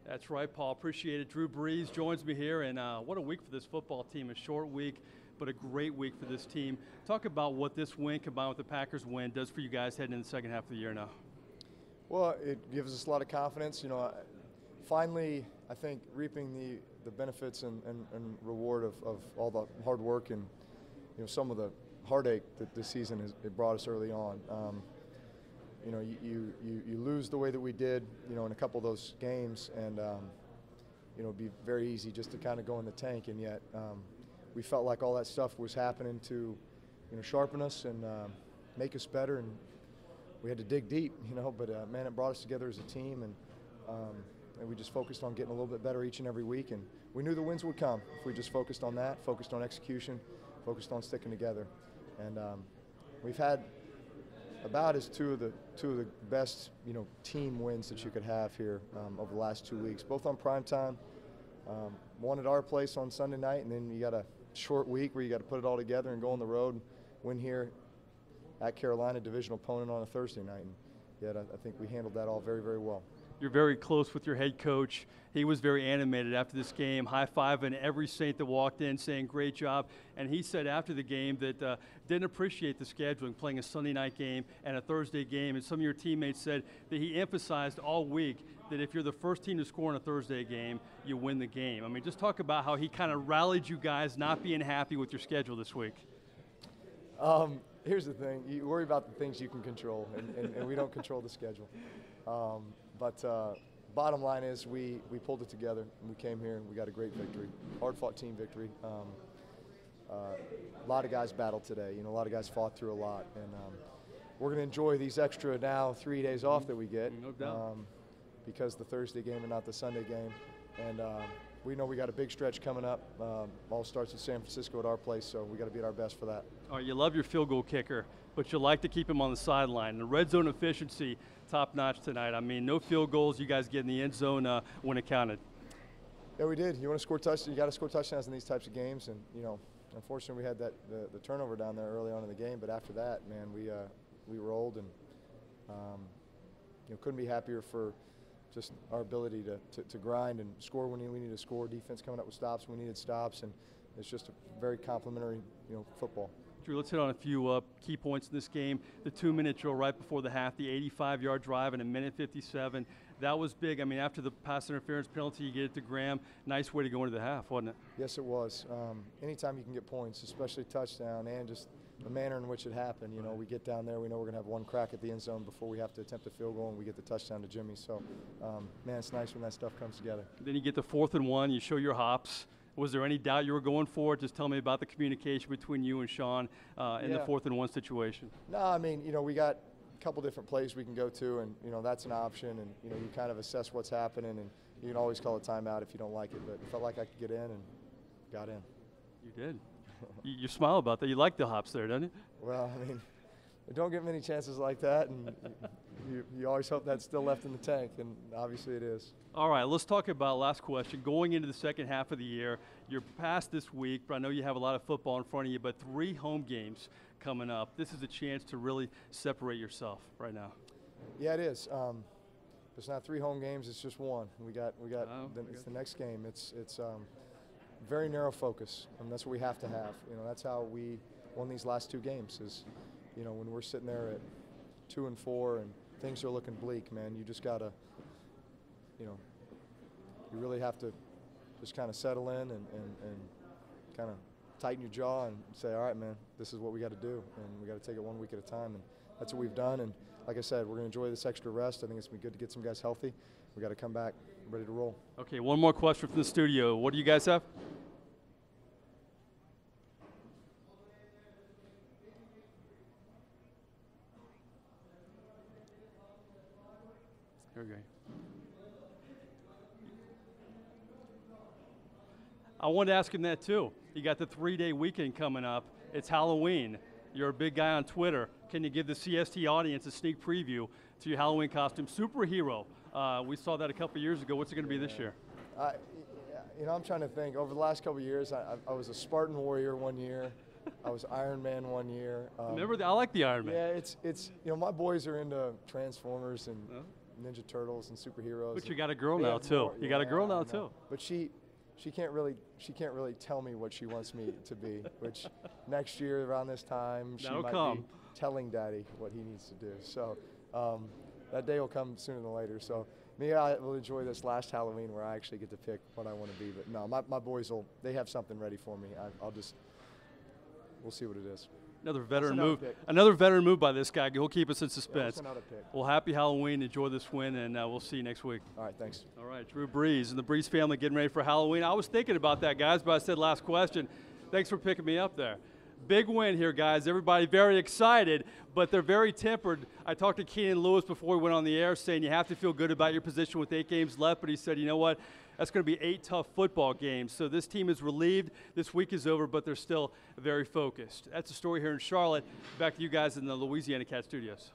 That's right, Paul. Appreciate it. Drew Brees joins me here, and what a week for this football team. A short week, but a great week for this team. Talk about what this win, combined with the Packers win, does for you guys heading into the second half of the year now. Well, it gives us a lot of confidence. You know, finally, I think reaping the benefits and reward of all the hard work and some of the heartache that this season it brought us early on. You know, you lose the way that we did, in a couple of those games, and it'd be very easy just to kind of go in the tank. And yet, we felt like all that stuff was happening to, sharpen us and make us better. And we had to dig deep, But man, it brought us together as a team, and we just focused on getting a little bit better each and every week. And we knew the wins would come if we just focused on that, focused on execution, focused on sticking together. And we've had about as two of the best team wins that you could have here over the last 2 weeks, both on prime time. One at our place on Sunday night, and then you got a short week where you got to put it all together and go on the road and win here at Carolina, divisional opponent, on a Thursday night. And yet I think we handled that all very, very well. You're very close with your head coach. He was very animated after this game, high-fiving every Saint that walked in, saying great job. And he said after the game that didn't appreciate the scheduling, playing a Sunday night game and a Thursday game. And some of your teammates said that he emphasized all week that if you're the first team to score in a Thursday game, you win the game. I mean, just talk about how he kind of rallied you guys not being happy with your schedule this week. Here's the thing. You worry about the things you can control, and we don't control the schedule. But bottom line is we pulled it together, and we came here, and we got a great victory, hard-fought team victory. A lot of guys battled today. A lot of guys fought through a lot. And we're going to enjoy these extra now 3 days off that we get. No doubt. Because the Thursday game and not the Sunday game. And we know we got a big stretch coming up. All starts in San Francisco at our place, so we got to be at our best for that. All right, you love your field goal kicker, but you like to keep him on the sideline. The red zone efficiency, top-notch tonight. I mean, no field goals. You guys get in the end zone when it counted. Yeah, we did. You want to score touchdowns, you got to score touchdowns in these types of games. And unfortunately, we had the turnover down there early on in the game. But after that, man, we rolled, and couldn't be happier for just our ability to grind and score when we need to score. Defense coming up with stops when we needed stops, and it's just a very complimentary, football. Drew, let's hit on a few key points in this game. The 2-minute drill right before the half, the 85-yard drive in a minute 57. That was big. I mean, after the pass interference penalty, you get it to Graham. Nice way to go into the half, wasn't it? Yes, it was. Anytime you can get points, especially touchdown, and just the manner in which it happened. We get down there, we know we're going to have one crack at the end zone before we have to attempt a field goal, and we get the touchdown to Jimmy. So, man, it's nice when that stuff comes together. Then you get the 4th and 1, you show your hops. Was there any doubt you were going for it? Just tell me about the communication between you and Sean in the 4th and 1 situation. No, I mean, we got a couple different plays we can go to, and, that's an option, and, you kind of assess what's happening, and you can always call a timeout if you don't like it, but it felt like I could get in and got in. You did. You smile about that. You like the hops there, don't you? Well, I mean, we don't get many chances like that, and you always hope that's still left in the tank, and obviously it is. All right, let's talk about, last question, going into the second half of the year. You're past this week, but I know you have a lot of football in front of you, but 3 home games coming up. This is a chance to really separate yourself right now. Yeah, it is. It's not 3 home games, it's just one. It's the next game. It's very narrow focus, and that's what we have to have. That's how we won these last 2 games is, when we're sitting there at 2 and 4 and things are looking bleak, man, you just got to, you really have to just kind of settle in and kind of tighten your jaw and say, all right, man, this is what we got to do, and we got to take it 1 week at a time, and that's what we've done. And like I said, we're going to enjoy this extra rest. I think it's going to be good to get some guys healthy. We got to come back ready to roll. Okay, one more question from the studio. What do you guys have? Here we go. I wanted to ask him that too. You got the 3-day weekend coming up. It's Halloween. You're a big guy on Twitter. Can you give the CST audience a sneak preview to your Halloween costume? Superhero. We saw that a couple years ago. What's it going to be this year? I'm trying to think. Over the last couple of years, I was a Spartan Warrior one year. I was Iron Man one year. Remember, I like the Iron Man. Yeah, it's my boys are into Transformers and Ninja Turtles and superheroes. But you got a girl They now have too. more- You got a girl yeah, now I know. too. But she can't really tell me what she wants me to be. Which next year around this time she That'll might come. be telling Daddy what he needs to do. So that day will come sooner than later. So maybe I will enjoy this last Halloween where I actually get to pick what I want to be. But no, my boys they have something ready for me. We'll see what it is. Another veteran send out a move. pick. Another veteran move by this guy. He'll keep us in Yeah, we'll suspense. send out a pick. Well, happy Halloween. Enjoy this win, and we'll see you next week. All right, thanks. All right, Drew Brees and the Brees family getting ready for Halloween. I was thinking about that, guys, but I said last question. Thanks for picking me up there. Big win here, guys. Everybody very excited, but they're very tempered. I talked to Keenan Lewis before we went on the air saying you have to feel good about your position with 8 games left, but he said, you know what, that's going to be 8 tough football games. So this team is relieved. This week is over, but they're still very focused. That's the story here in Charlotte. Back to you guys in the Louisiana Cat Studios.